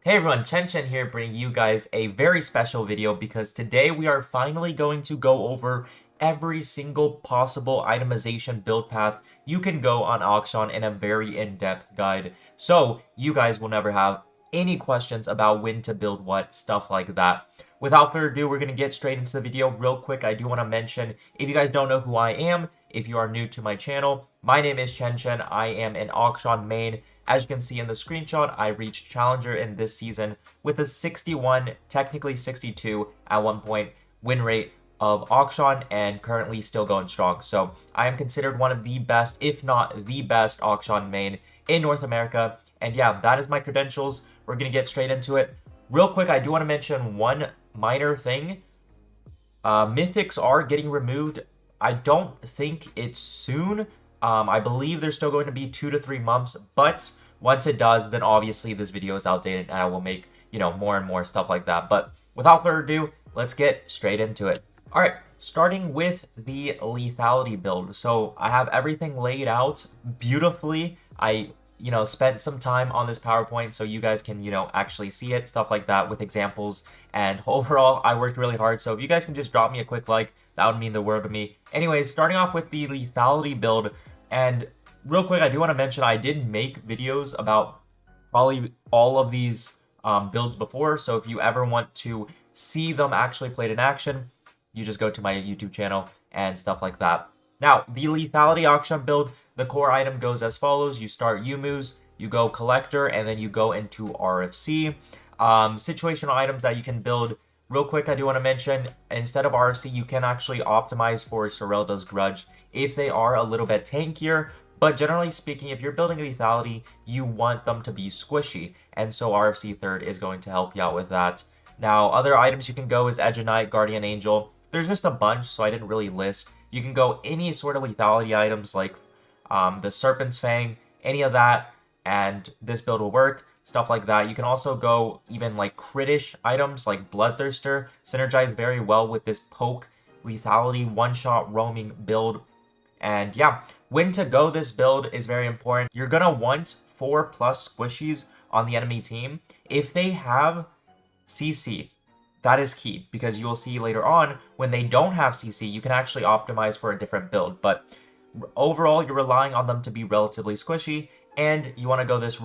Hey everyone, Chen here bringing you guys a very special video because today we are finally going to go over every single possible itemization build path you can go on Akshan in a very in-depth guide. So you guys will never have any questions about when to build what, stuff like that. Without further ado, we're going to get straight into the video. Real quick, I do want to mention, if you guys don't know who I am, if you are new to my channel, my name is Chen. I am an Akshan main. As you can see in the screenshot, I reached Challenger in this season with a 61, technically 62 at one point, win rate of Akshan and currently still going strong. So I am considered one of the best, if not the best Akshan main in North America. And yeah, that is my credentials. We're going to get straight into it. Real quick, I do want to mention one minor thing. Mythics are getting removed. I don't think it's soon. I believe there's still going to be 2 to 3 months, but once it does, then obviously this video is outdated and I will make, more and more stuff like that. But without further ado, let's get straight into it. All right, starting with the lethality build. So I have everything laid out beautifully. I spent some time on this PowerPoint so you guys can, actually see it, stuff like that with examples. And overall, I worked really hard. So if you guys can just drop me a quick like, that would mean the world to me. Anyways, starting off with the lethality build. And real quick, I do want to mention I did make videos about probably all of these builds before. So if you ever want to see them actually played in action, you just go to my YouTube channel and stuff like that. Now, the lethality Akshan build, the core item goes as follows. You start Yumu's, you go collector, and then you go into RFC. Situational items that you can build. Real quick, I do want to mention, instead of RFC, you can actually optimize for Sorelda's Grudge if they are a little bit tankier. But generally speaking, if you're building lethality, you want them to be squishy. And so RFC 3rd is going to help you out with that. Now, other items you can go is Edge of Night, Guardian Angel. There's just a bunch, so I didn't really list. You can go any sort of lethality items like the Serpent's Fang, any of that, and this build will work. Stuff like that. You can also go even like critish items like Bloodthirster. Synergize very well with this poke lethality one-shot roaming build. And yeah, when to go this build is very important. You're gonna want 4+ squishies on the enemy team. If they have CC, that is key, because you will see later on when they don't have CC, you can actually optimize for a different build. But overall, you're relying on them to be relatively squishy, and you want to go this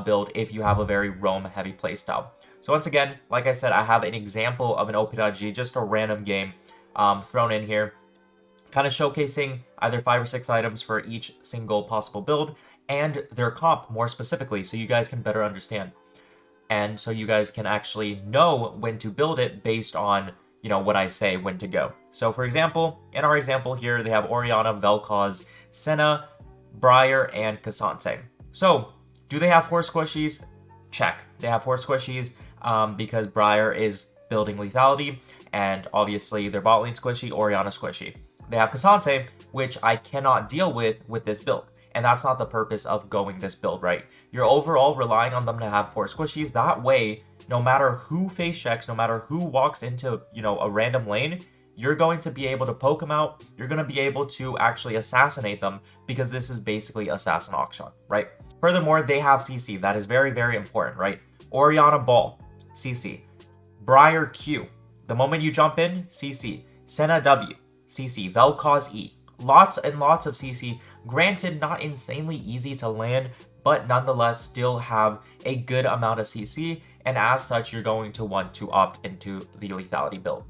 build if you have a very roam-heavy playstyle. So once again, like I said, I have an example of an OP.G, just a random game thrown in here, kind of showcasing either 5 or 6 items for each single possible build, and their comp more specifically, so you guys can better understand. And so you guys can actually know when to build it based on, what I say when to go. So for example, in our example here, they have Orianna, Vel'Koz, Senna, Briar, and Cassante. So do they have 4 squishies? Check. They have 4 squishies because Briar is building lethality, and obviously their bot lane squishy, Orianna squishy. They have Cassante, which I cannot deal with this build. And that's not the purpose of going this build, right? You're overall relying on them to have 4 squishies. That way, no matter who face checks, no matter who walks into, a random lane, you're going to be able to poke them out. You're going to be able to actually assassinate them because this is basically Assassin Akshan, right? Furthermore, they have CC. That is very, very important, right? Orianna Ball, CC. Briar Q. The moment you jump in, CC. Senna W, CC. Vel'Koz E. Lots and lots of CC. Granted, not insanely easy to land, but nonetheless still have a good amount of CC, and as such, you're going to want to opt into the lethality build.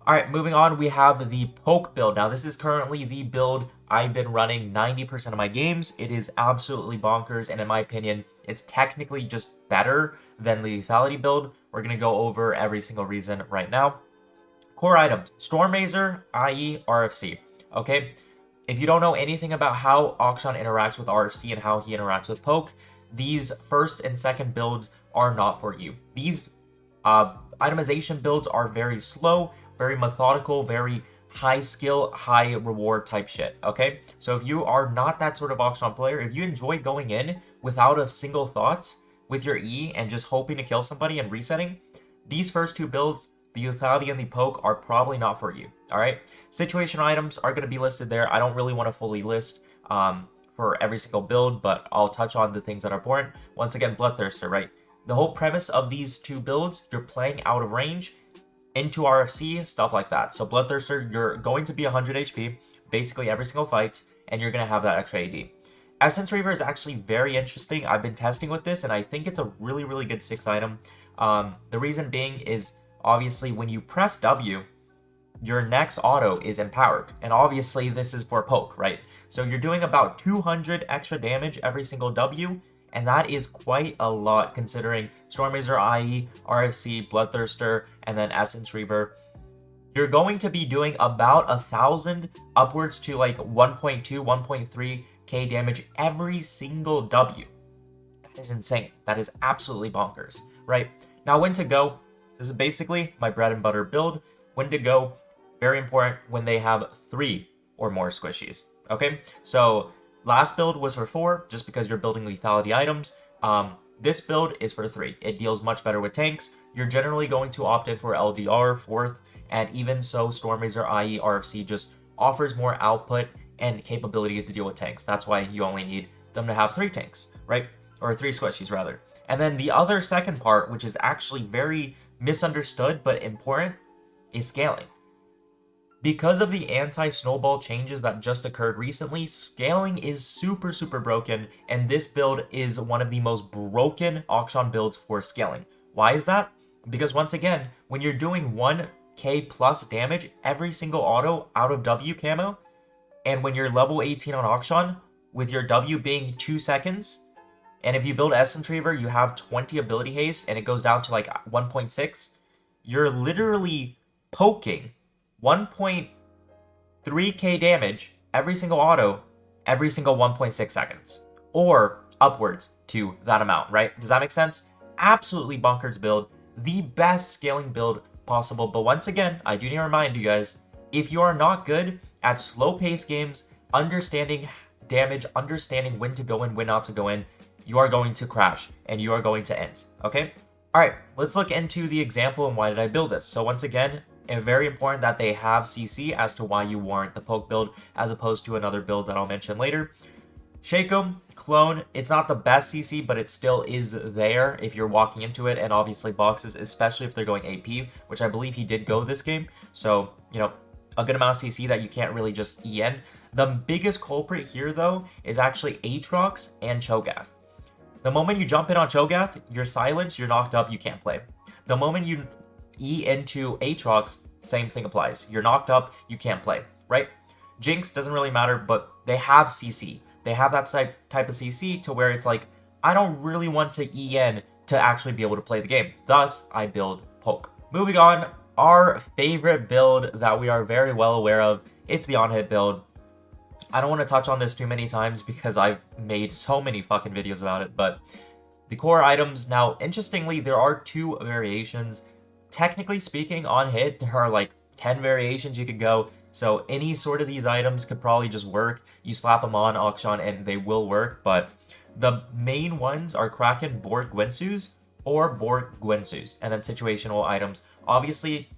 Alright, moving on, we have the poke build. Now, this is currently the build I've been running 90% of my games. It is absolutely bonkers, and in my opinion, it's technically just better than the lethality build. We're going to go over every single reason right now. Core items. Storm Razor, i.e. RFC. Okay? If you don't know anything about how Akshan interacts with RFC and how he interacts with poke, these first and second builds are not for you. These itemization builds are very slow, very methodical, very high skill, high reward type shit, okay? So if you are not that sort of Akshan player, if you enjoy going in without a single thought with your E and just hoping to kill somebody and resetting, these first 2 builds, the lethality and the poke, are probably not for you, all right? Situation items are going to be listed there. I don't really want to fully list for every single build, but I'll touch on the things that are important. Once again, Bloodthirster, right? The whole premise of these two builds, you're playing out of range, into RFC, stuff like that. So Bloodthirster, you're going to be 100 HP, basically every single fight, and you're going to have that extra AD. Essence Reaver is actually very interesting. I've been testing with this, and I think it's a really, really good 6 item. The reason being is, obviously, when you press W, your next auto is empowered. And obviously, this is for poke, right? So you're doing about 200 extra damage every single W, and that is quite a lot considering Stormrazor IE, RFC, Bloodthirster, and then Essence Reaver. You're going to be doing about 1,000 upwards to like 1.2, 1.3k damage every single W. That is insane. That is absolutely bonkers, right? Now, when to go. This is basically my bread and butter build. When to go, very important when they have 3 or more squishies, okay? So last build was for 4, just because you're building lethality items. This build is for 3. It deals much better with tanks. You're generally going to opt in for LDR, 4th, and even so, Stormrazor IE RFC just offers more output and capability to deal with tanks. That's why you only need them to have 3 tanks, right? Or 3 squishies, rather. And then the other second part, which is actually very misunderstood but important, is scaling. Because of the anti-snowball changes that just occurred recently, scaling is super, super broken, and this build is one of the most broken Akshan builds for scaling. Why is that? Because once again, when you're doing 1k plus damage every single auto out of W camo, and when you're level 18 on Akshan, with your W being 2 seconds, and if you build Essence Reaver, you have 20 ability haste, and it goes down to like 1.6, you're literally poking 1.3k damage every single auto, every single 1.6 seconds. Or upwards to that amount, right? Does that make sense? Absolutely bonkers build. The best scaling build possible. But once again, I do need to remind you guys, if you are not good at slow-paced games, understanding damage, understanding when to go in, when not to go in, you are going to crash and you are going to end, okay? All right, let's look into the example and why did I build this. So once again, it's very important that they have CC as to why you warrant the poke build as opposed to another build that I'll mention later. Shake'em, clone, it's not the best CC, but it still is there if you're walking into it, and obviously boxes, especially if they're going AP, which I believe he did go this game. So, you know, a good amount of CC that you can't really just EN. The biggest culprit here, though, is actually Aatrox and Cho'Gath. The moment you jump in on Cho'Gath, you're silenced, you're knocked up, you can't play. The moment you E into Aatrox, same thing applies. You're knocked up, you can't play, right? Jinx doesn't really matter, but they have CC. They have that type of CC to where it's like, I don't really want to EN to actually be able to play the game. Thus, I build poke. Moving on, our favorite build that we are very well aware of, it's the on-hit build. I don't want to touch on this too many times because I've made so many fucking videos about it, but the core items, now, interestingly, there are 2 variations. Technically speaking, on hit, there are like 10 variations you could go, so any sort of these items could probably just work. You slap them on Akshan and they will work, but the main ones are Kraken, Borg, Gwensus, or Borg, Gwensus, and then situational items. Obviously,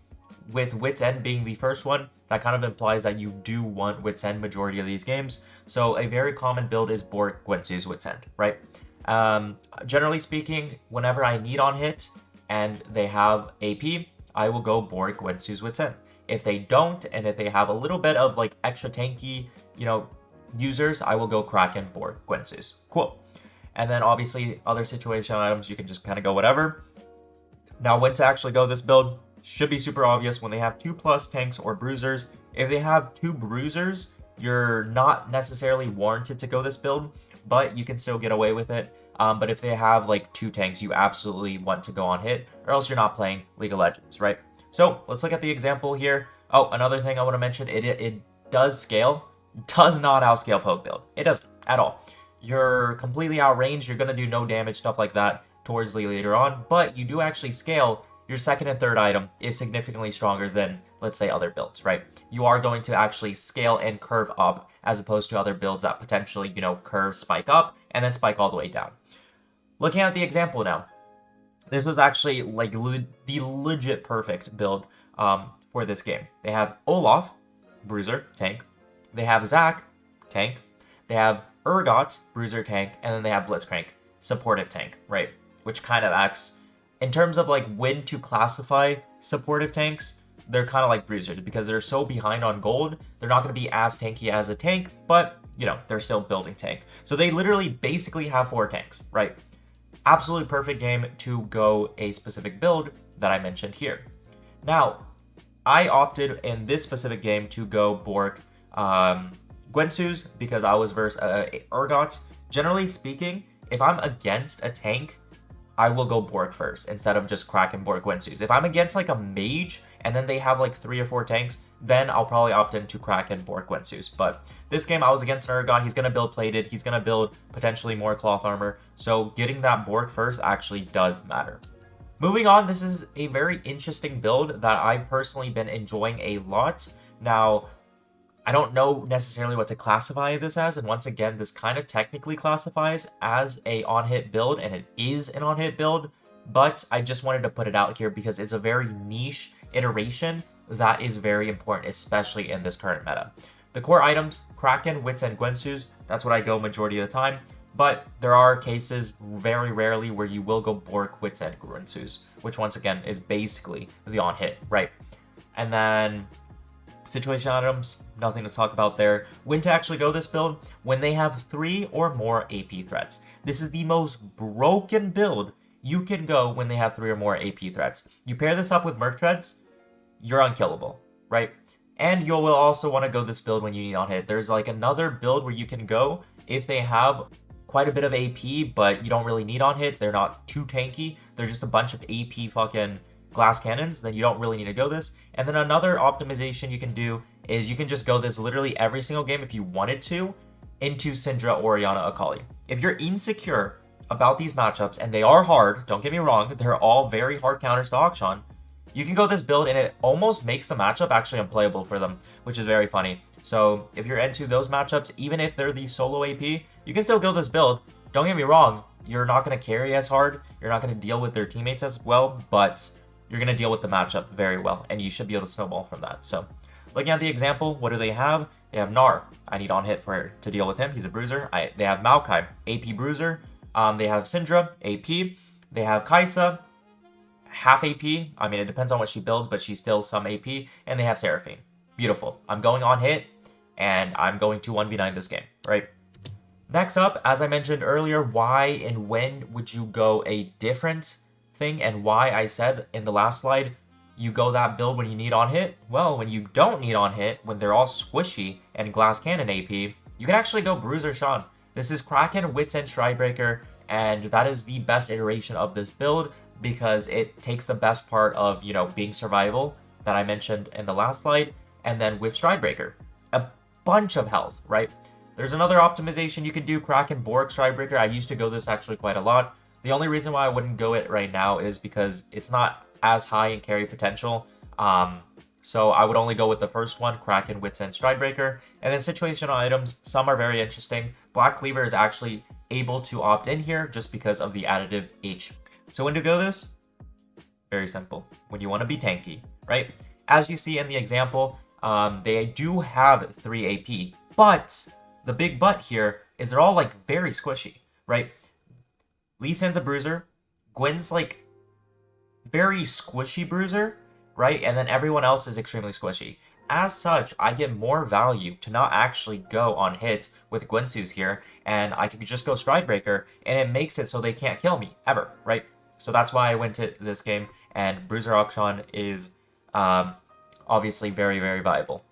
with Wit's End being the first one, that kind of implies that you do want Wit's End majority of these games, so a very common build is Borg, Gwensus, Wit's End, right? Generally speaking, whenever I need on hits, and they have AP, I will go Borg, Gwensus, Wit's End. If they don't, and if they have a little bit of like extra tanky, you know, users, I will go Kraken, Borg, Gwensus. Cool. And then obviously other situation items, you can just kind of go whatever. Now when to actually go this build should be super obvious when they have 2+ tanks or bruisers. If they have 2 bruisers, you're not necessarily warranted to go this build, but you can still get away with it. But if they have like 2 tanks, you absolutely want to go on hit, or else you're not playing League of Legends, right? So let's look at the example here. Oh, another thing I want to mention, it does scale. Does not outscale poke build. It doesn't at all. You're completely outranged. You're going to do no damage, stuff like that towards Lee later on, but you do actually scale. Your second and third item is significantly stronger than, let's say, other builds, right? You are going to actually scale and curve up as opposed to other builds that potentially, you know, curve, spike up, and then spike all the way down. Looking at the example now, this was actually like the legit perfect build for this game. They have Olaf, Bruiser, tank. They have Zac, tank. They have Urgot, Bruiser, tank. And then they have Blitzcrank, supportive tank, right? which kind of acts in terms of like when to classify supportive tanks. They're kind of like bruisers because they're so behind on gold. They're not going to be as tanky as a tank, but you know, they're still building tank. So they literally basically have 4 tanks, right? Absolutely perfect game to go a specific build that I mentioned here. Now, I opted in this specific game to go Bork Gwensu's because I was versus Urgot. Generally speaking, if I'm against a tank, I will go Bork first instead of just cracking Bork Gwensu's. If I'm against like a mage and then they have like 3 or 4 tanks, then I'll probably opt into Kraken Bork Gwensu's. But this game, I was against an Urgot. He's going to build plated. He's going to build potentially more cloth armor. So getting that Bork first actually does matter. Moving on, this is a very interesting build that I've personally been enjoying a lot. Now, I don't know necessarily what to classify this as, and once again, this kind of technically classifies as a on-hit build, and it is an on-hit build, but I just wanted to put it out here because it's a very niche iteration that is very important, especially in this current meta. The core items, Kraken, Wits, and Gwensu's, that's what I go majority of the time, but there are cases very rarely where you will go Bork, Wits, and Gwensu's, which once again is basically the on-hit, right? And then situation items, nothing to talk about there. When to actually go this build? When they have 3 or more AP threats. This is the most broken build you can go when they have 3 or more AP threats. You pair this up with Merc Treads, you're unkillable, right? And you will also want to go this build when you need on hit. There's like another build where you can go if they have quite a bit of AP, but you don't really need on hit. They're not too tanky. They're just a bunch of AP fucking glass cannons, then you don't really need to go this. And then another optimization you can do is you can just go this literally every single game if you wanted to into Syndra, Orianna, Akali. If you're insecure about these matchups, and they are hard, don't get me wrong, they're all very hard counters to Akshan, you can go this build and it almost makes the matchup actually unplayable for them, which is very funny. So if you're into those matchups, even if they're the solo AP, you can still go this build. Don't get me wrong, you're not going to carry as hard, you're not going to deal with their teammates as well, but you're going to deal with the matchup very well, and you should be able to snowball from that. So looking at the example, what do they have? They have Gnar. I need on hit to deal with him. He's a bruiser. They have Maokai, AP bruiser. They have Syndra, AP. They have Kai'Sa, half AP. I mean, it depends on what she builds, but she's still some AP. And they have Seraphine. Beautiful. I'm going on hit, and I'm going to 1v9 this game, right? Next up, as I mentioned earlier, why and when would you go a different thing, and why I said in the last slide, you go that build when you need on hit? Well, when you don't need on hit, when they're all squishy and glass cannon AP, you can actually go Bruiser Akshan. This is Kraken, Wits, and Stridebreaker, and that is the best iteration of this build because it takes the best part of, you know, being survival that I mentioned in the last slide, and then with Stridebreaker, a bunch of health, right? There's another optimization you can do, Kraken, Bork, Stridebreaker. I used to go this actually quite a lot. The only reason why I wouldn't go it right now is because it's not as high in carry potential. So I would only go with the first one, Kraken, Wits, and Stridebreaker. And then situational items, some are very interesting. Black Cleaver is actually able to opt in here just because of the additive H. So when to go this? Very simple. When you want to be tanky, right? As you see in the example, they do have 3 AP, but the big but here is they're all like very squishy, right? Lee Sin's a bruiser. Gwen's like very squishy bruiser, right? And then everyone else is extremely squishy. As such, I get more value to not actually go on hit with Gwensu's here, and I could just go Stridebreaker, and it makes it so they can't kill me, ever, right? So that's why I went to this game, and Bruiser Akshan is obviously very, very viable.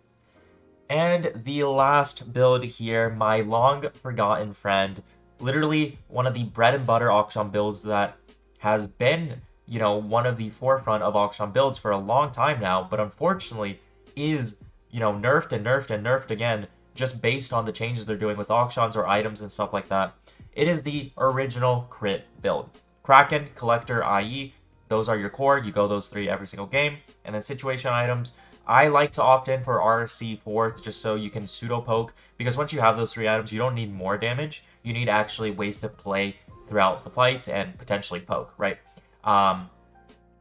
And the last build here, my long forgotten friend, literally one of the bread and butter Akshan builds that has been, you know, one of the forefront of Akshan builds for a long time now, but unfortunately is, you know, nerfed and nerfed and nerfed again, just based on the changes they're doing with Akshans or items and stuff like that. It is the original crit build. Kraken, Collector, IE, those are your core. You go those 3 every single game. And then situation items, I like to opt in for RFC 4 just so you can pseudo poke, because once you have those 3 items, you don't need more damage. You need actually ways to play throughout the fight and potentially poke, right? And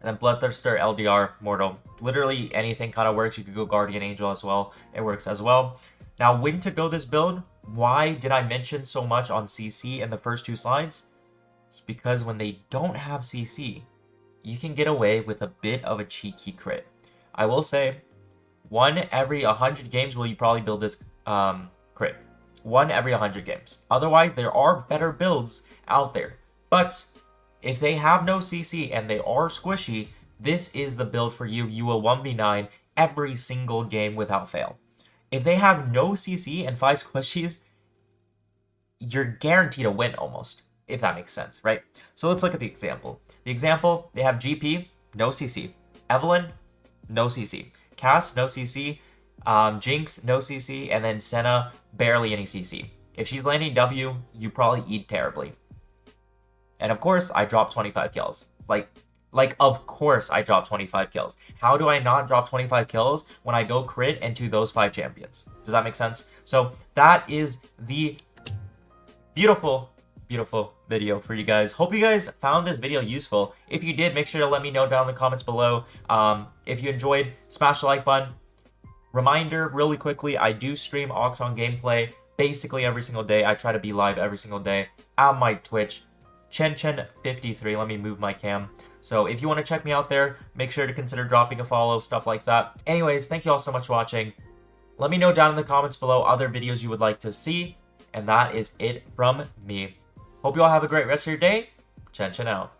then Bloodthirster, LDR, Mortal, literally anything kind of works. You could go Guardian Angel as well. It works as well. Now, when to go this build? Why did I mention so much on CC in the first 2 slides? It's because when they don't have CC, you can get away with a bit of a cheeky crit. I will say, 1 every 100 games will you probably build this crit. 1 every 100 games. Otherwise, there are better builds out there. But if they have no CC and they are squishy, this is the build for you. You will 1v9 every single game without fail. If they have no CC and 5 squishies, you're guaranteed a win almost, if that makes sense, right? So let's look at the example. The example, they have GP, no CC. Evelyn, no CC. Cass, no CC. Jinx, no CC. And then Senna, barely any CC. If she's landing W, you probably eat terribly. And of course, I dropped 25 kills. Like, of course I dropped 25 kills. How do I not drop 25 kills when I go crit into those 5 champions? Does that make sense? So that is the beautiful video for you guys. Hope you guys found this video useful. If you did, make sure to let me know down in the comments below. If you enjoyed, smash the like button. Reminder, really quickly, I do stream Akshan gameplay basically every single day. I try to be live every single day on my Twitch, Chen53. Let me move my cam. So if you want to check me out there, make sure to consider dropping a follow, stuff like that. Anyways, thank you all so much for watching. Let me know down in the comments below other videos you would like to see. And that is it from me. Hope you all have a great rest of your day. Chen out.